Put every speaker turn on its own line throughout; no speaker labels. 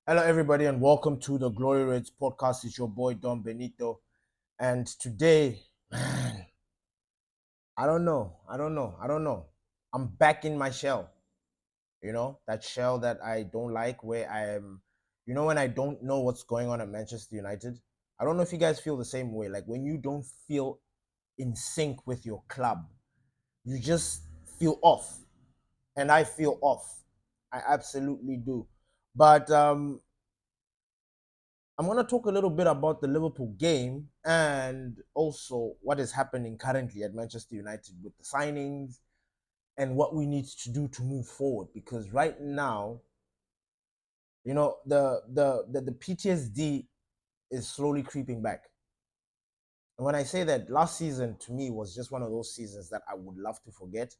Hello, everybody, and welcome to the Glory Reds podcast. It's your boy Don Benito, and today, man, I don't know. I'm back in my shell. That shell that I don't like, where I am. When I don't know what's going on at Manchester United. I don't know if you guys feel the same way. Like when you don't feel in sync with your club, you just feel off, and I feel off. I absolutely do. But I'm going to talk a little bit about the Liverpool game and also what is happening currently at Manchester United with the signings and what we need to do to move forward. Because right now, the PTSD is slowly creeping back. And when I say that, last season to me was just one of those seasons that I would love to forget.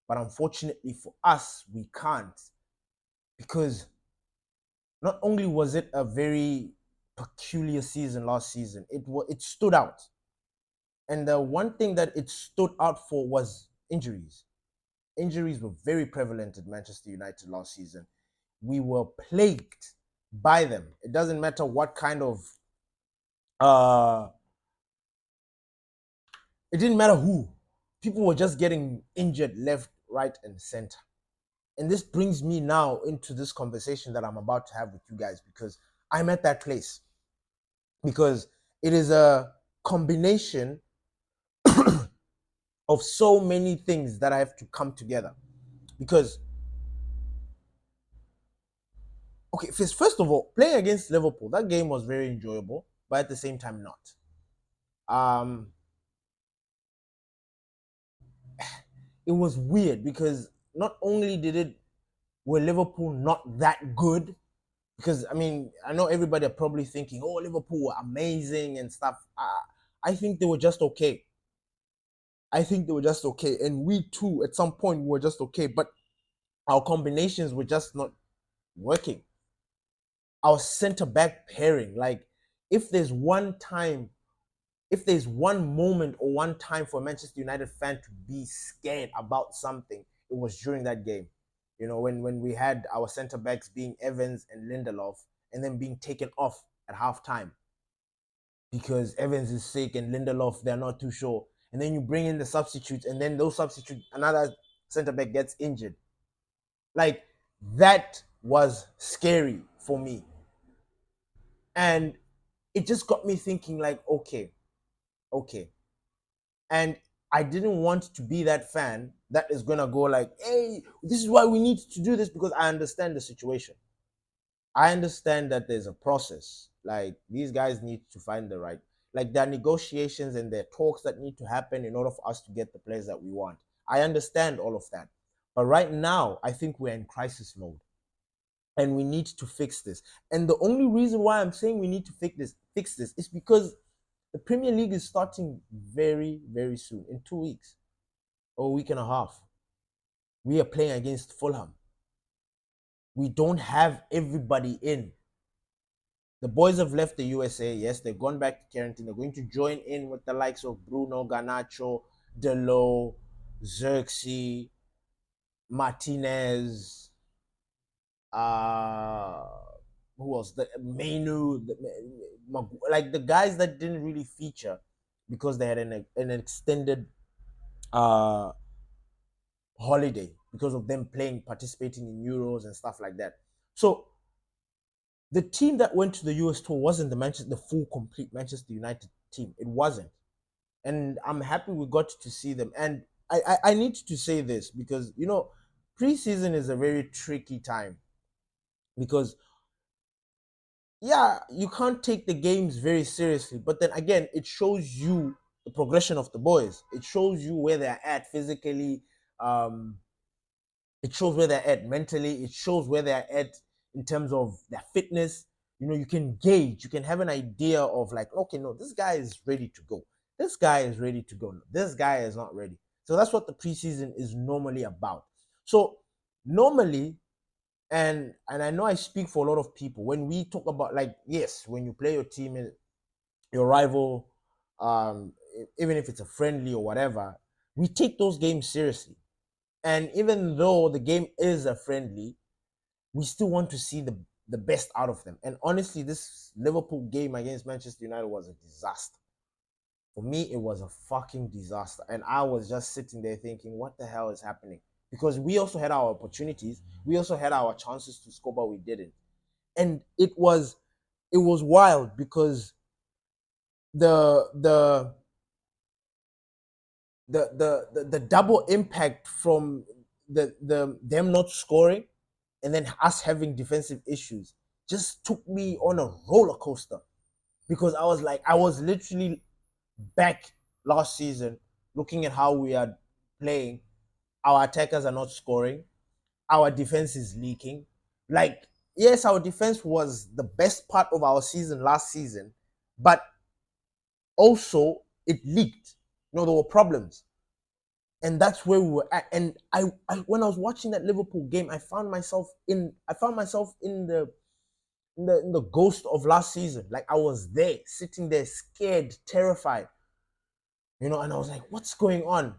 But unfortunately for us, we can't, because not only was it a very peculiar season last season, it stood out. And the one thing that it stood out for was injuries. Injuries were very prevalent at Manchester United last season. We were plagued by them. It doesn't matter what kind of it didn't matter who. People were just getting injured left, right, and center. And this brings me now into this conversation that I'm about to have with you guys, because I'm at that place. Because it is a combination of so many things that I have to come together. Because okay, first of all, playing against Liverpool, that game was very enjoyable, but at the same time not. Um, it was weird because not only were Liverpool not that good, because I mean I know everybody are probably thinking, oh, Liverpool were amazing and stuff. I think they were just okay. I think they were just okay, and we too at some point were just okay, but our combinations were just not working. Our center back pairing, like if there's one time if there's one moment or one time for a Manchester United fan to be scared about something, it was during that game. When we had our centre backs being Evans and Lindelof, and then being taken off at halftime because Evans is sick and Lindelof, they're not too sure. And then you bring in the substitutes, and then those substitutes, another centre back gets injured. Like, that was scary for me. And it just got me thinking, like, okay. And I didn't want to be that fan that is gonna go like, hey, this is why we need to do this, because I understand the situation. I understand that there's a process. Like, these guys need to find the right, like, there are negotiations and there are talks that need to happen in order for us to get the players that we want. I understand all of that. But right now, I think we're in crisis mode and we need to fix this. And the only reason why I'm saying we need to fix this is because the Premier League is starting very, very soon, in 2 weeks or a week and a half. We are playing against Fulham. We don't have everybody in. The boys have left the USA. Yes, they've gone back to quarantine. They're going to join in with the likes of Bruno, Garnacho, Delo, Xerxes, Martinez, uh, who else? The Mainu, like the guys that didn't really feature because they had an extended uh holiday because of them participating in Euros and stuff like that. So the team that went to the US tour wasn't the full complete Manchester United team. It wasn't. And I'm happy we got to see them. And I need to say this because preseason is a very tricky time, because yeah, you can't take the games very seriously, but then again, it shows you the progression of the boys. It shows you where they're at physically. um It shows where they're at mentally. It shows where they're at in terms of their fitness. You can gauge, you can have an idea of, like, okay, no, this guy is ready to go. This guy is ready to go. This guy is not ready. So that's what the preseason is normally about. So normally, and I know I speak for a lot of people when we talk about, like, yes, when you play your team in your rival, even if it's a friendly or whatever, we take those games seriously. And even though the game is a friendly, we still want to see the best out of them. And honestly, this Liverpool game against Manchester United was a disaster. For me, it was a fucking disaster. And I was just sitting there thinking, what the hell is happening? Because we also had our opportunities. We also had our chances to score, but we didn't. And it was wild because the the the double impact from them not scoring and then us having defensive issues just took me on a roller coaster, because I was literally back last season looking at how we are playing. Our attackers are not scoring, our defense is leaking. Like, yes, our defense was the best part of our season last season, but also it leaked. There were problems, and that's where we were at. And I when I was watching that Liverpool game, I found myself in the ghost of last season. Like, I was there, sitting there, scared, terrified, and I was like, what's going on?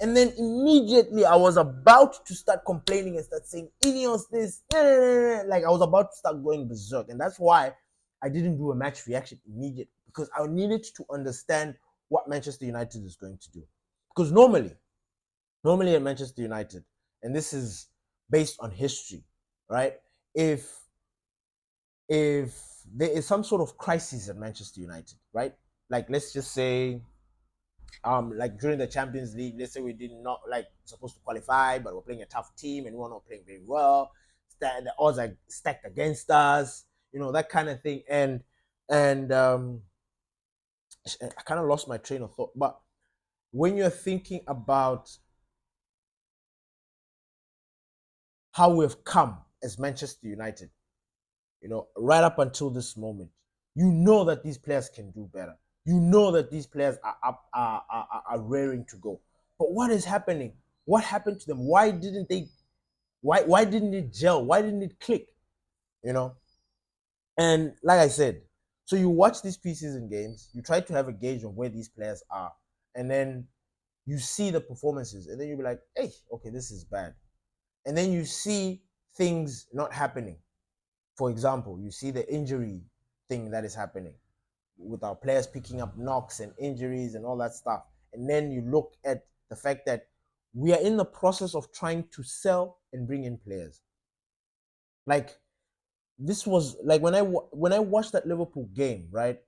And then immediately I was about to start complaining and start saying, Ineos this, like I was about to start going berserk. And that's why I didn't do a match reaction immediately, because I needed to understand what Manchester United is going to do. Because normally at Manchester United, and this is based on history, right? If there is some sort of crisis at Manchester United, right? Like, let's just say, like during the Champions League, let's say we did not like supposed to qualify, but we're playing a tough team and we're not playing very well. The odds are stacked against us, that kind of thing. And I kind of lost my train of thought. But when you're thinking about how we've come as Manchester United, right up until this moment, that these players can do better. That these players are raring to go. But what is happening? What happened to them? Why didn't they? Why didn't it gel? Why didn't it click? And like I said, so you watch these preseason games, you try to have a gauge of where these players are, and then you see the performances, and then you'll be like, hey, okay, this is bad. And then you see things not happening. For example, you see the injury thing that is happening with our players picking up knocks and injuries and all that stuff. And then you look at the fact that we are in the process of trying to sell and bring in players. Like, this was like when I watched that Liverpool game, right?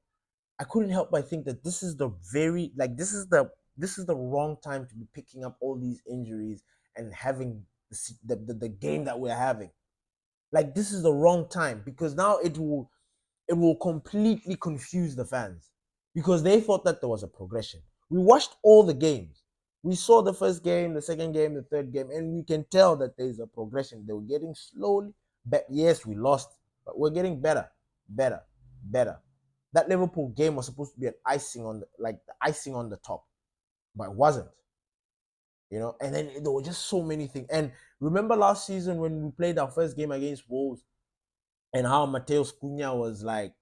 I couldn't help but think that this is the wrong time to be picking up all these injuries and having the game that we're having. Like, this is the wrong time, because now it will completely confuse the fans, because they thought that there was a progression. We watched all the games. We saw the first game, the second game, the third game, and we can tell that there's a progression. They were getting slowly better. Yes, we lost, but we're getting better, better, better. That Liverpool game was supposed to be an icing on the top, but it wasn't. And then there were just so many things. And remember last season when we played our first game against Wolves, and how Mateus Cunha was like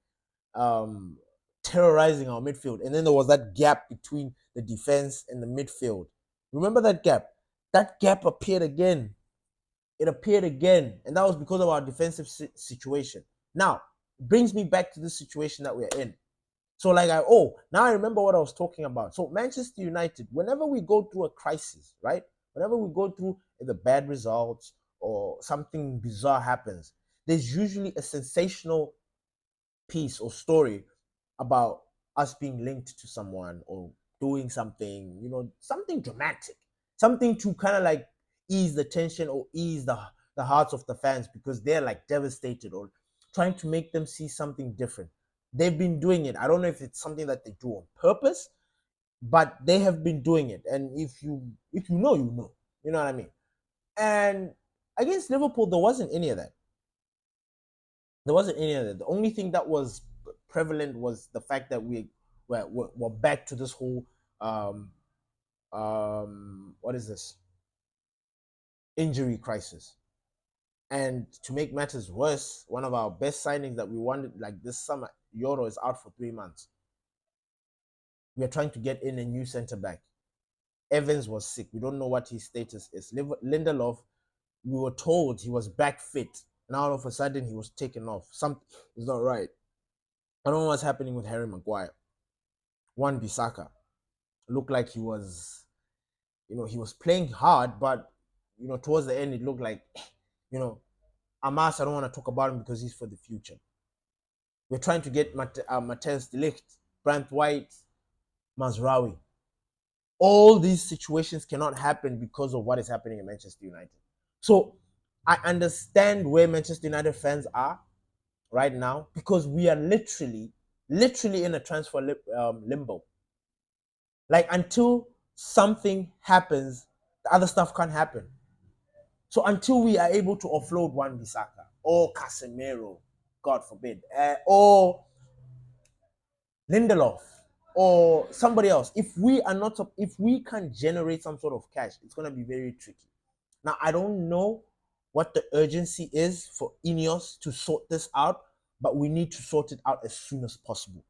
terrorizing our midfield, and then there was that gap between the defense and the midfield. Remember that gap? That gap appeared again. It appeared again, and that was because of our defensive situation. Now, it brings me back to the situation that we're in. So now I remember what I was talking about. So Manchester United, whenever we go through a crisis, right? Whenever we go through the bad results or something bizarre happens, there's usually a sensational piece or story about us being linked to someone or doing something, something dramatic, something to kind of like ease the tension or ease the hearts of the fans, because they're like devastated, or trying to make them see something different. They've been doing it. I don't know if it's something that they do on purpose, but they have been doing it. And if you know, you know what I mean. And against Liverpool, there wasn't any of that. The only thing that was prevalent was the fact that we're back to this whole what is this, injury crisis. And to make matters worse, one of our best signings that we wanted, like this summer, Euro, is out for 3 months. We are trying to get in a new center back. Evans was sick. We don't know what his status is. Lindelof, we were told he was back fit and all of a sudden he was taken off. Something is not right. I don't know what's happening with Harry Maguire. Wan-Bissaka looked like he was, he was playing hard, but towards the end it looked like, Amas. I don't want to talk about him because he's for the future. We're trying to get Matthias de Ligt, Brandt White, Mazraoui. All these situations cannot happen because of what is happening in Manchester United. So I understand where Manchester United fans are right now because we are literally in a transfer limbo. Like until something happens, the other stuff can't happen. So until we are able to offload Wan-Bissaka or Casemiro, God forbid, or Lindelof or somebody else, if we can't generate some sort of cash, it's going to be very tricky. Now, I don't know what the urgency is for Ineos to sort this out, but we need to sort it out as soon as possible.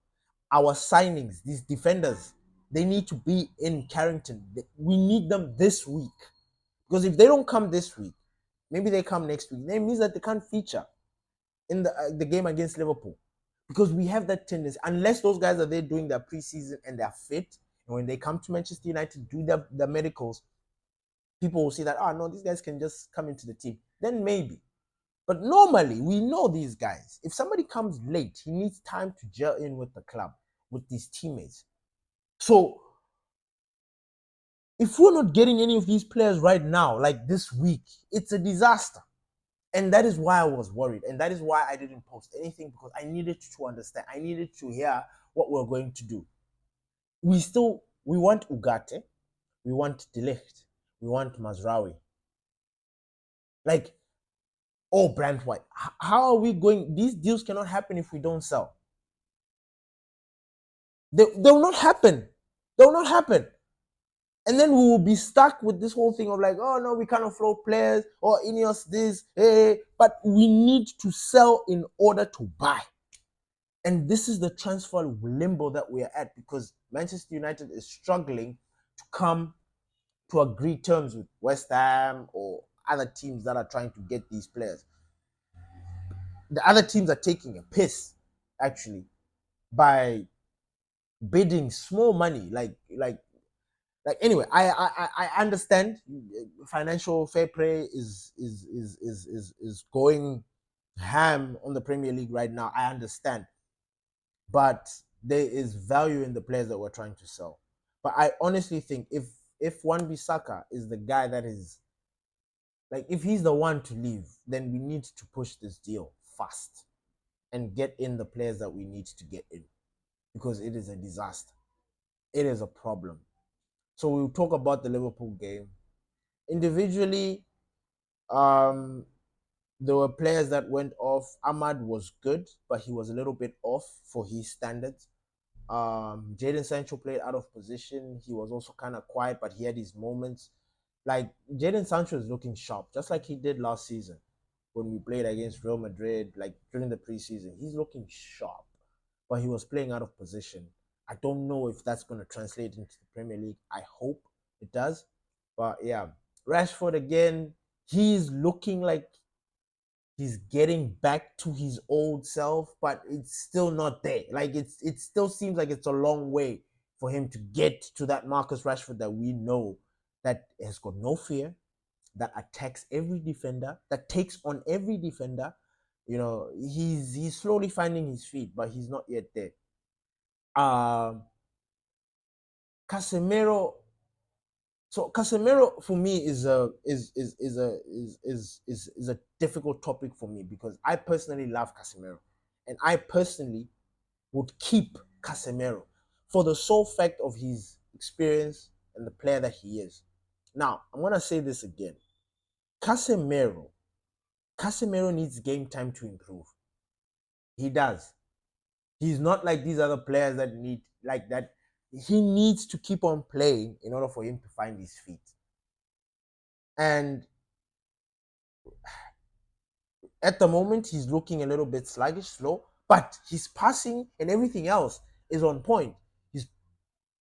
Our signings, these defenders, they need to be in Carrington. We need them this week. Because if they don't come this week, maybe they come next week, that means that they can't feature in the game against Liverpool. Because we have that tendency, unless those guys are there doing their preseason and they're fit, and when they come to Manchester United, do their medicals, people will see that, no, these guys can just come into the team. Then maybe. But normally, we know these guys. If somebody comes late, he needs time to gel in with the club, with these teammates. So, if we're not getting any of these players right now, like this week, it's a disaster. And that is why I was worried. And that is why I didn't post anything, because I needed to understand. I needed to hear what we're going to do. We want Ugarte. We want De Ligt. We want Mazraoui. Like, Brandt White. How are we going? These deals cannot happen if we don't sell. They'll not happen. They'll not happen. And then we will be stuck with this whole thing of like, oh no, we can't offload players, or Ineos this, hey. But we need to sell in order to buy. And this is the transfer limbo that we are at, because Manchester United is struggling to come to agree terms with West Ham or other teams that are trying to get these players. The other teams are taking a piss, actually, by bidding small money. Anyway, I understand financial fair play is going ham on the Premier League right now. I understand, but there is value in the players that we're trying to sell. But I honestly think if Wan-Bissaka is the guy that is, like, if he's the one to leave, then we need to push this deal fast and get in the players that we need to get in, because it is a disaster. It is a problem. So we'll talk about the Liverpool game. Individually, there were players that went off. Ahmad was good, but he was a little bit off for his standards. Jadon Sancho played out of position. He was also kind of quiet, but he had his moments. Like, Jadon Sancho is looking sharp, just like he did last season when we played against Real Madrid, like during the preseason. He's looking sharp, but he was playing out of position. I don't know if that's going to translate into the Premier League. I hope it does. But yeah, Rashford again, he's looking like he's getting back to his old self, but it's still not there. Like, it still seems like it's a long way for him to get to that Marcus Rashford that we know, that has got no fear, that attacks every defender, that takes on every defender. He's slowly finding his feet, but he's not yet there. Casemiro. So Casemiro for me is a difficult topic for me, because I personally love Casemiro, and I personally would keep Casemiro for the sole fact of his experience and the player that he is. Now, I'm gonna say this again. Casemiro needs game time to improve. He does. He's not like these other players that need like that. He needs to keep on playing in order for him to find his feet. And at the moment, he's looking a little bit sluggish, slow, but his passing and everything else is on point.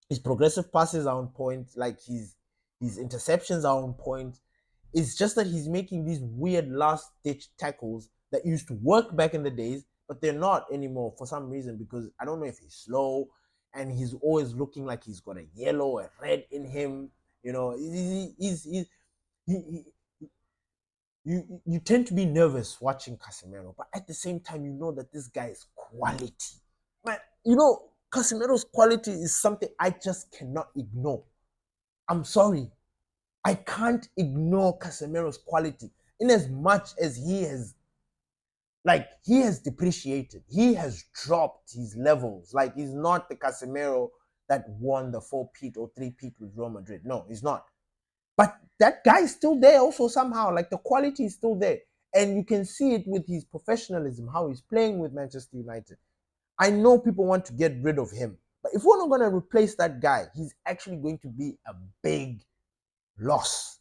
His progressive passes are on point. Like, his interceptions are on point. It's just that he's making these weird last-ditch tackles that used to work back in the days, but they're not anymore for some reason, because I don't know if he's slow and he's always looking like he's got a yellow, a red in him. You know, he you tend to be nervous watching Casemiro, but at the same time, you know that this guy is quality. Man, you know, Casemiro's quality is something I just cannot ignore. I'm sorry. I can't ignore Casemiro's quality. In as much as he has depreciated. He has dropped his levels. Like, he's not the Casemiro that won the 4-peat or 3-peat with Real Madrid. No, he's not. But that guy is still there also somehow. Like, the quality is still there. And you can see it with his professionalism, how he's playing with Manchester United. I know people want to get rid of him. But if we're not going to replace that guy, he's actually going to be a big loss.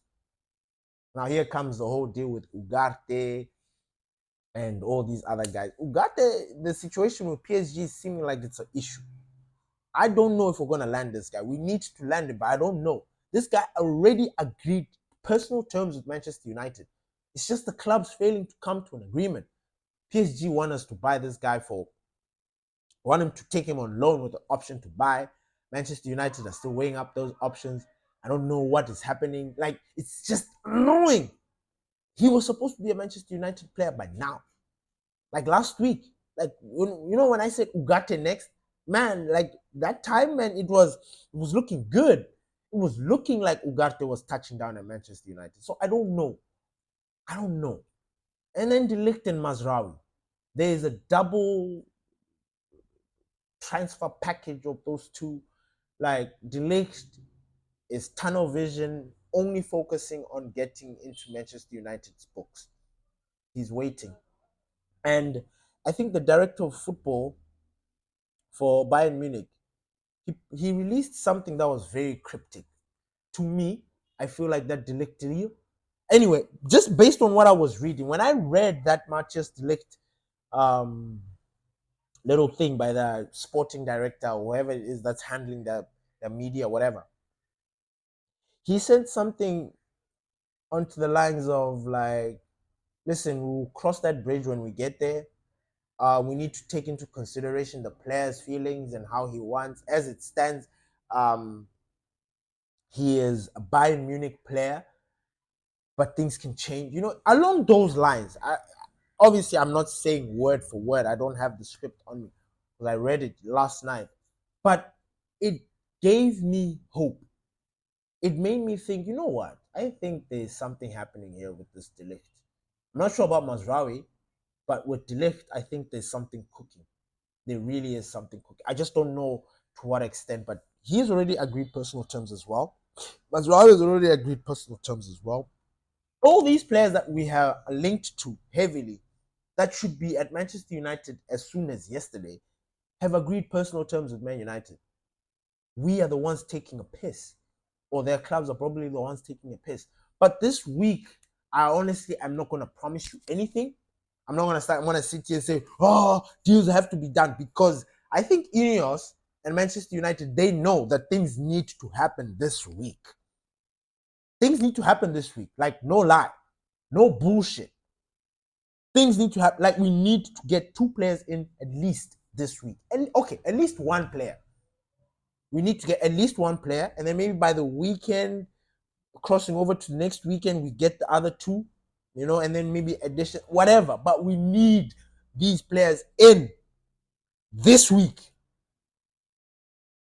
Now, here comes the whole deal with Ugarte and all these other guys. Ugarte, the situation with PSG is seeming like it's an issue. I don't know if we're going to land this guy. We need to land him, but I don't know. This guy already agreed personal terms with Manchester United. It's just the club's failing to come to an agreement. PSG want us to buy this guy want him to take him on loan with the option to buy. Manchester United are still weighing up those options. I don't know what is happening. Like, it's just annoying. He was supposed to be a Manchester United player by now. Like last week. Like, when I said Ugarte next, man, like that time, man, it was looking good. It was looking like Ugarte was touching down at Manchester United. So I don't know. And then De Ligt and Mazraoui. There is a double transfer package of those two. Like, De Ligt is tunnel vision, only focusing on getting into Manchester United's books. He's waiting. And I think the director of football for Bayern Munich, he released something that was very cryptic. To me, I feel like that De Ligt deal. Anyway, just based on what I was reading, when I read that Matthias De Ligt little thing by the sporting director or whoever it is that's handling the media, whatever, he said something onto the lines of like, listen, we'll cross that bridge when we get there. We need to take into consideration the player's feelings and how he wants. As it stands, he is a Bayern Munich player, but things can change. You know, along those lines. Obviously, I'm not saying word for word. I don't have the script on me because I read it last night. But it gave me hope. It made me think, you know what? I think there's something happening here with this De Ligt. I'm not sure about Mazraoui, but with De Ligt, I think there's something cooking. There really is something cooking. I just don't know to what extent, but he's already agreed personal terms as well. Mazraoui has already agreed personal terms as well. All these players that we have linked to heavily, that should be at Manchester United as soon as yesterday, have agreed personal terms with Man United. We are the ones taking a piss, or their clubs are probably the ones taking a piss. But this week, I honestly am not going to promise you anything. I'm not going to start. I'm going to sit here and say, oh, deals have to be done, because I think Ineos and Manchester United, they know that things need to happen this week. Things need to happen this week. Like, no lie. No bullshit. Things need to happen. Like, we need to get 2 players in at least this week. And okay, at least 1 player. We need to get at least 1 player, and then maybe by the weekend, crossing over to next weekend, we get the other 2, you know, and then maybe addition, whatever. But we need these players in this week.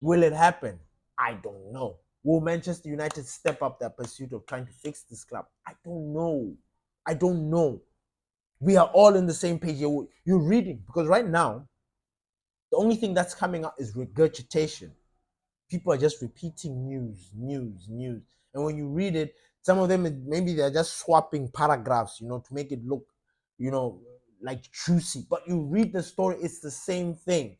Will it happen? I don't know. Will Manchester United step up their pursuit of trying to fix this club? I don't know. We are all in the same page. You're reading, because right now, the only thing that's coming out is regurgitation. People are just repeating news. And when you read it, some of them, maybe they're just swapping paragraphs, you know, to make it look, you know, like juicy. But you read the story, it's the same thing.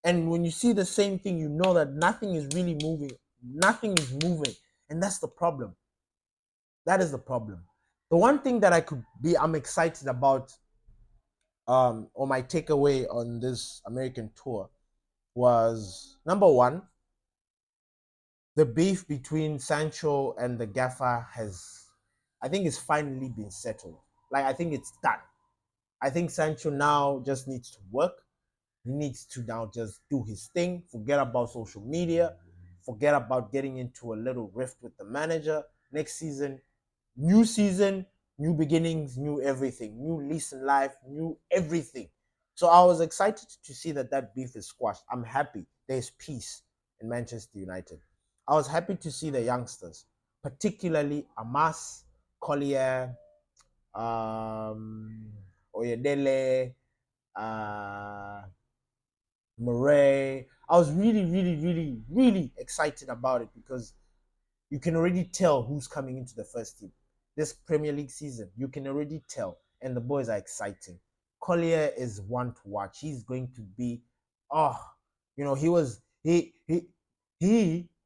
And when you see the same thing, you know that nothing is really moving. Nothing is moving. And that's the problem. That is the problem. The one thing that I'm excited about, or my takeaway on this American tour, was number 1, the beef between Sancho and the gaffer I think it's finally been settled. Like, I think it's done. I think Sancho now just needs to work. He needs to now just do his thing, forget about social media, forget about getting into a little rift with the manager. Next season, new beginnings, new everything, new lease in life, new everything. So I was excited to see that beef is squashed. I'm happy there's peace in Manchester United. I was happy to see the youngsters, particularly Amas, Collier, Oyedele, uh, Murray. I was really, really, really, really excited about it because you can already tell who's coming into the first team. This Premier League season, you can already tell, and the boys are exciting. Collier is one to watch. He's going to be, oh, he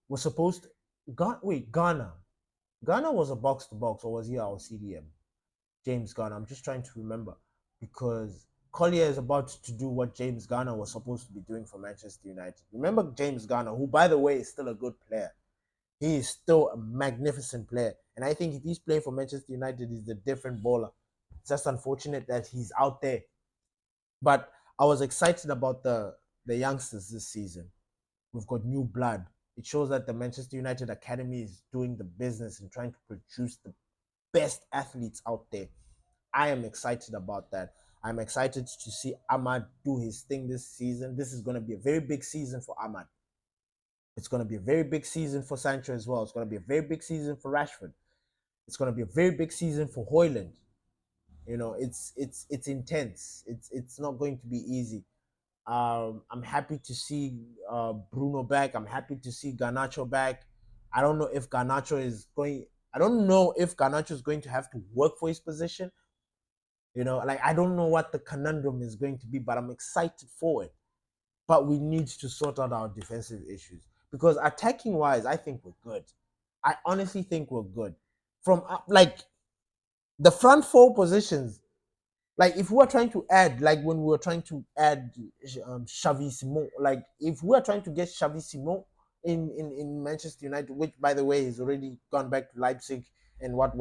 was supposed to. Ghana. Ghana was a box to box, or was he our CDM? James Garner. I'm just trying to remember because Collier is about to do what James Garner was supposed to be doing for Manchester United. Remember James Garner, who, by the way, is still a good player. He is still a magnificent player. And I think if he's playing for Manchester United, he's a different baller. It's just unfortunate that he's out there. But I was excited about the youngsters this season. We've got new blood. It shows that the Manchester United Academy is doing the business and trying to produce the best athletes out there. I am excited about that. I'm excited to see Ahmad do his thing this season. This is going to be a very big season for Ahmad. It's going to be a very big season for Sancho as well. It's going to be a very big season for Rashford. It's going to be a very big season for Hoyland. You know, it's intense. It's not going to be easy. I'm happy to see Bruno back. I'm happy to see Garnacho back. I don't know if Garnacho is going. I don't know if Garnacho is going to have to work for his position. You know, like I don't know what the conundrum is going to be, but I'm excited for it. But we need to sort out our defensive issues because attacking wise, I think we're good. I honestly think we're good. From like the front four positions, like if we were trying to add, like when we were trying to add Xavi Simon, like if we are trying to get Xavi Simon in Manchester United, which by the way has already gone back to Leipzig and what.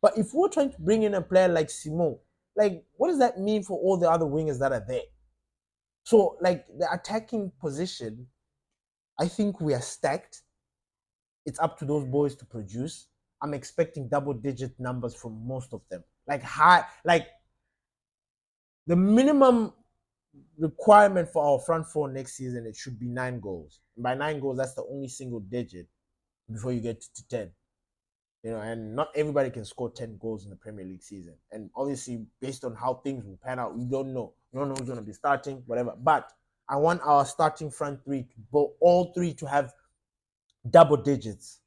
But if we're trying to bring in a player like Simon, like what does that mean for all the other wingers that are there? So like the attacking position, I think we are stacked. It's up to those boys to produce. I'm expecting double-digit numbers from most of them. Like high, like the minimum requirement for our front four next season, it should be 9 goals. And by 9 goals, that's the only single digit before you get to 10. You know, and not everybody can score 10 goals in the Premier League season. And obviously, based on how things will pan out, we don't know. We don't know who's going to be starting, whatever. But I want our starting front three all three to have double digits.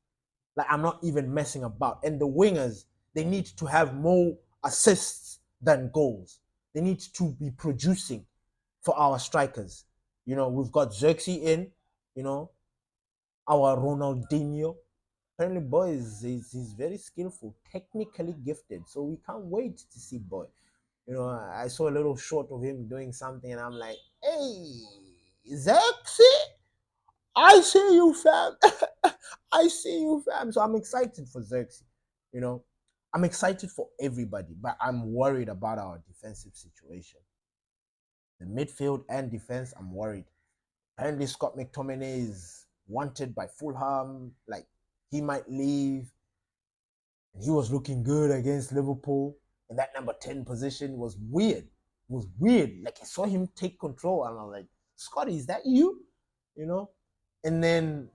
Like I'm not even messing about. And the wingers, they need to have more assists than goals. They need to be producing for our strikers. You know, we've got Xerxes in, you know, our Ronaldinho. Apparently, boy he's very skillful, technically gifted. So we can't wait to see boy. You know, I saw a little short of him doing something, and I'm like, hey, Xerxes, I see you, fam. I see you, fam. So I'm excited for Xerxes. You know, I'm excited for everybody, but I'm worried about our defensive situation. The midfield and defense, I'm worried. Apparently, Scott McTominay is wanted by Fulham. Like, he might leave. And he was looking good against Liverpool. And that number 10 position was weird. It was weird. Like, I saw him take control, and I'm like, Scotty, is that you? You know? And then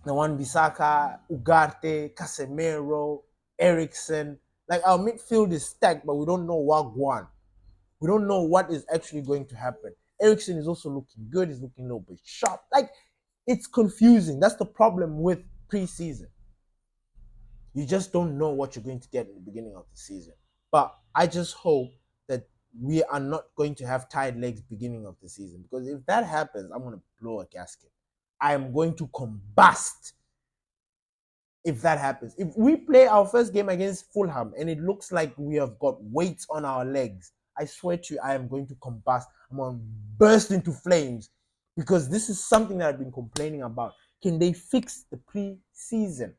the one Bissaka, Ugarte, Casemiro, Ericsson. Like, our midfield is stacked, but we don't know what one. We don't know what is actually going to happen. Ericsson is also looking good. He's looking a little bit sharp. Like, it's confusing. That's the problem with preseason. You just don't know what you're going to get in the beginning of the season. But I just hope that we are not going to have tired legs beginning of the season. Because if that happens, I'm going to blow a gasket. I am going to combust if that happens. If we play our first game against Fulham and it looks like we have got weights on our legs, I swear to you, I am going to combust. I'm going to burst into flames because this is something that I've been complaining about. Can they fix the pre-season?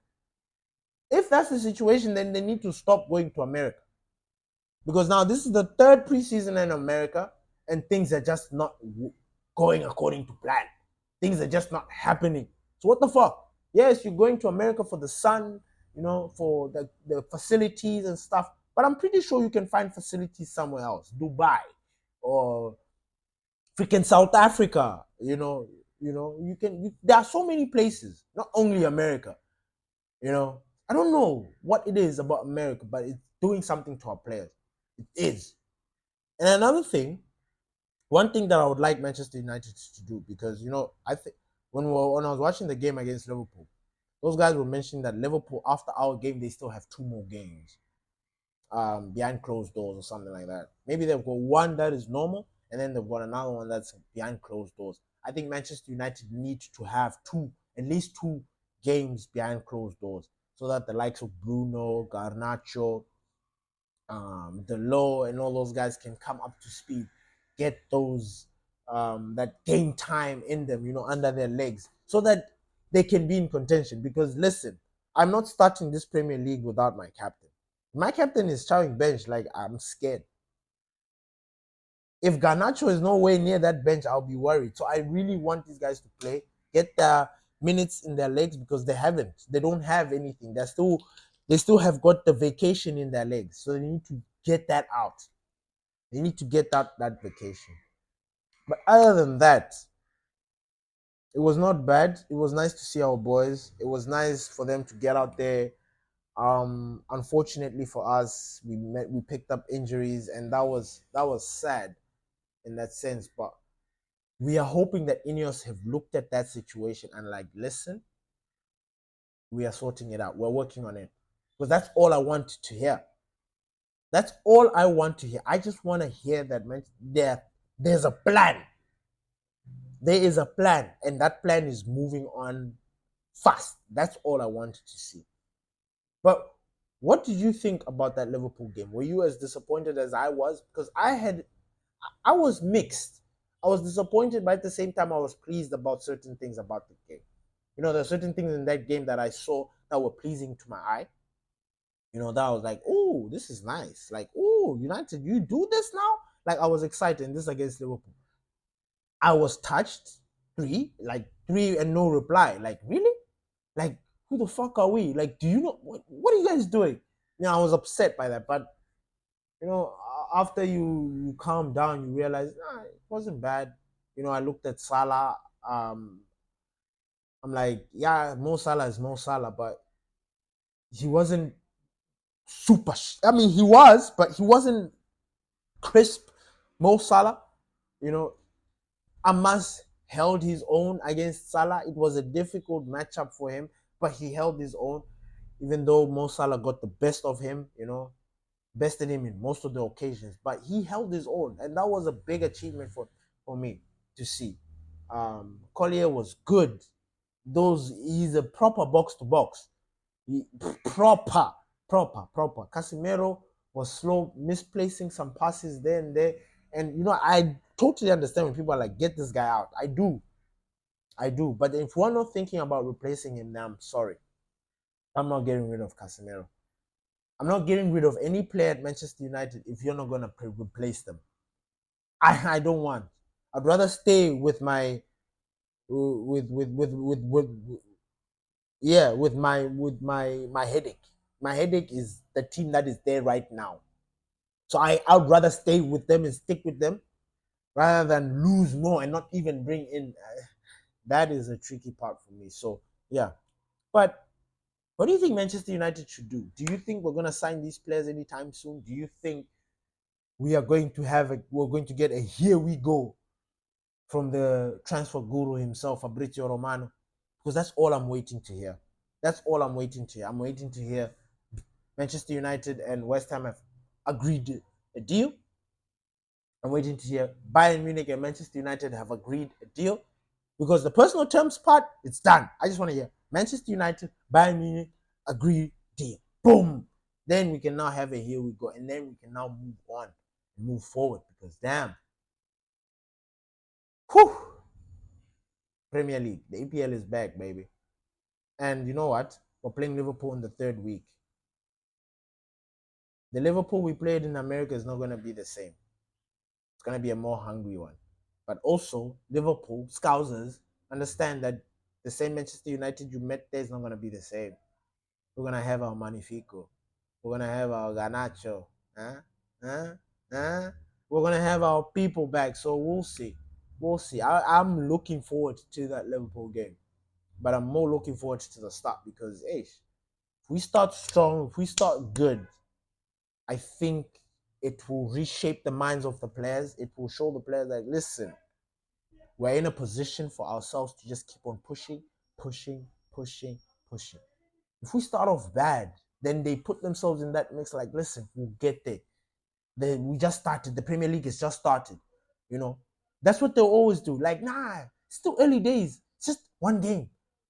If that's the situation, then they need to stop going to America. Because now this is the third preseason in America, and things are just not going according to plan. Things are just not happening. So what the fuck? Yes, you're going to America for the sun, for the facilities and stuff. But I'm pretty sure you can find facilities somewhere else, Dubai or freaking South Africa. There are so many places, not only America. I don't know what it is about America, but it's doing something to our players. It is. And another thing, one thing that I would like Manchester United to do, because I think when I was watching the game against Liverpool, those guys were mentioning that Liverpool, after our game, they still have 2 more games behind closed doors or something like that. Maybe they've got one that is normal, and then they've got another one that's behind closed doors. I think Manchester United need to have at least 2 games behind closed doors, so that the likes of Bruno, Garnacho, the low, and all those guys can come up to speed, get those that game time in them, under their legs, so that they can be in contention. Because listen, I'm not starting this Premier League without my captain. My captain is showing bench, like I'm scared. If Garnacho is nowhere near that bench, I'll be worried. So I really want these guys to play, get the minutes in their legs, because they haven't. They don't have anything. They still have got the vacation in their legs. So they need to get that out. They need to get that vacation. But other than that, it was not bad. It was nice to see our boys. It was nice for them to get out there. Unfortunately for us, we picked up injuries, and that was sad in that sense. But we are hoping that Ineos have looked at that situation and like, listen, we are sorting it out. We're working on it. Because that's all I want to hear. That's all I want to hear. I just want to hear that there's a plan. There is a plan, and that plan is moving on fast. That's all I wanted to see. But what did you think about that Liverpool game? Were you as disappointed as I was? Because I was mixed. I was disappointed, but at the same time, I was pleased about certain things about the game. There are certain things in that game that I saw that were pleasing to my eye. That I was like, oh, this is nice. Like, oh, United, you do this now? Like, I was excited. And this against Liverpool. I was touched. Three and no reply. Like, really? Like, who the fuck are we? Like, do you know what are you guys doing? I was upset by that. But after you calm down, you realize it wasn't bad. I looked at Salah. I'm like, yeah, Mo Salah is Mo Salah, but he wasn't super. I mean, he was, but he wasn't crisp Mo Salah. Amas held his own against Salah. It was a difficult matchup for him, but he held his own, even though Mo Salah got the best of him, bested him in most of the occasions. But he held his own, and that was a big achievement for me to see. Collier was good. He's a proper box-to-box. Proper. Casemiro was slow, misplacing some passes there and there. And, I totally understand when people are like, get this guy out. I do. But if we're not thinking about replacing him, then I'm sorry. I'm not getting rid of Casemiro. I'm not getting rid of any player at Manchester United if you're not going to replace them. I don't want. I'd rather stay with my with my headache. My headache is the team that is there right now. So I'd rather stay with them and stick with them rather than lose more and not even bring in. That is a tricky part for me. So yeah, but what do you think Manchester United should do? Do you think we're going to sign these players anytime soon? Do you think we're going to get a here we go from the transfer guru himself, Fabrizio Romano? Because that's all I'm waiting to hear. I'm waiting to hear Manchester United and West Ham have agreed a deal. I'm waiting to hear Bayern Munich and Manchester United have agreed a deal. Because the personal terms part, it's done. I just want to hear Manchester United, Bayern Munich, agree, deal. Boom. Then we can now have a here we go. And then we can now move on and move forward. Because damn. Whew. Premier League. The EPL is back, baby. And you know what? We're playing Liverpool in the third week. The Liverpool we played in America is not going to be the same. It's going to be a more hungry one. But also, Liverpool, Scousers, understand that the same Manchester United you met there is not going to be the same. We're going to have our Magnifico. We're going to have our Garnacho. Huh? Huh? Huh? We're going to have our people back. So we'll see. We'll see. I'm looking forward to that Liverpool game. But I'm more looking forward to the start because, hey, if we start strong, if we start good, I think it will reshape the minds of the players. It will show the players that, listen, we're in a position for ourselves to just keep on pushing, pushing, pushing, pushing. If we start off bad, then they put themselves in that mix like, listen, we'll get there. We just started. The Premier League has just started. You know, that's what they'll always do. Like, nah, it's still early days. It's just one game.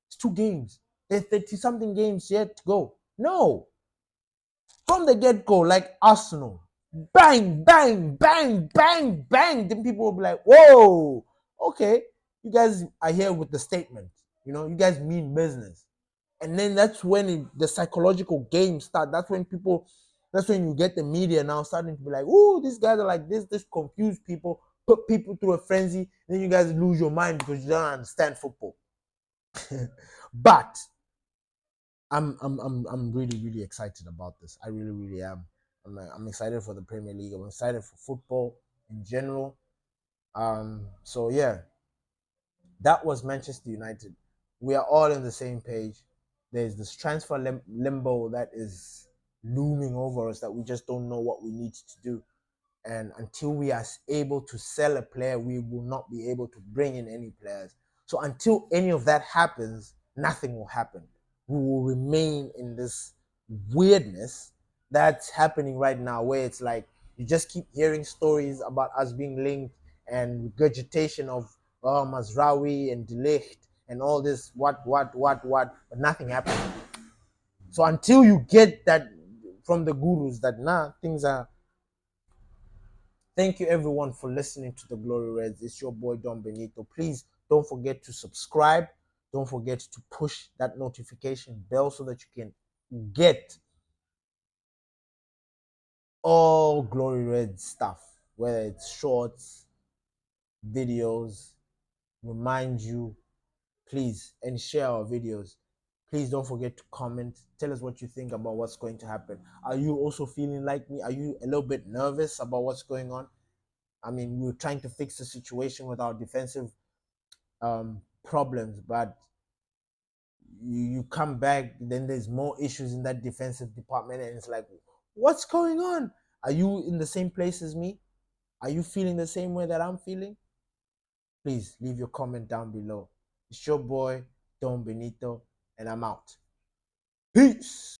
It's 2 games. There's 30-something games yet to go. No. From the get-go, like Arsenal, bang, bang, bang, bang, bang. Then people will be like, whoa, okay, you guys are here with the statement. You know, you guys mean business. And then that's when the psychological game starts. That's when you get the media now starting to be like, oh, these guys are like this confuse people, put people through a frenzy. Then you guys lose your mind because you don't understand football. But I'm really, really excited about this. I really, really am. I'm excited for the Premier League. I'm excited for football in general. So yeah, that was Manchester United. We are all on the same page. There's this transfer limbo that is looming over us that we just don't know what we need to do. And until we are able to sell a player, we will not be able to bring in any players. So until any of that happens, nothing will happen. We will remain in this weirdness that's happening right now, where it's like you just keep hearing stories about us being linked and regurgitation of Mazraoui and De Ligt and all this what, but nothing happens. So until you get that from the gurus that things are. Thank you everyone for listening to the Glory Reds. It's your boy Don Benito. Please don't forget to subscribe. Don't forget to push that notification bell so that you can get all Glory Red stuff, whether it's shorts, videos, remind you, please, and share our videos. Please don't forget to comment. Tell us what you think about what's going to happen. Are you also feeling like me? Are you a little bit nervous about what's going on? I mean, we were trying to fix the situation with our defensive problems, but you come back, then there's more issues in that defensive department, and it's like, what's going on? Are you in the same place as me? Are you feeling the same way that I'm feeling? Please leave your comment down below. It's your boy Don Benito, and I'm out. Peace.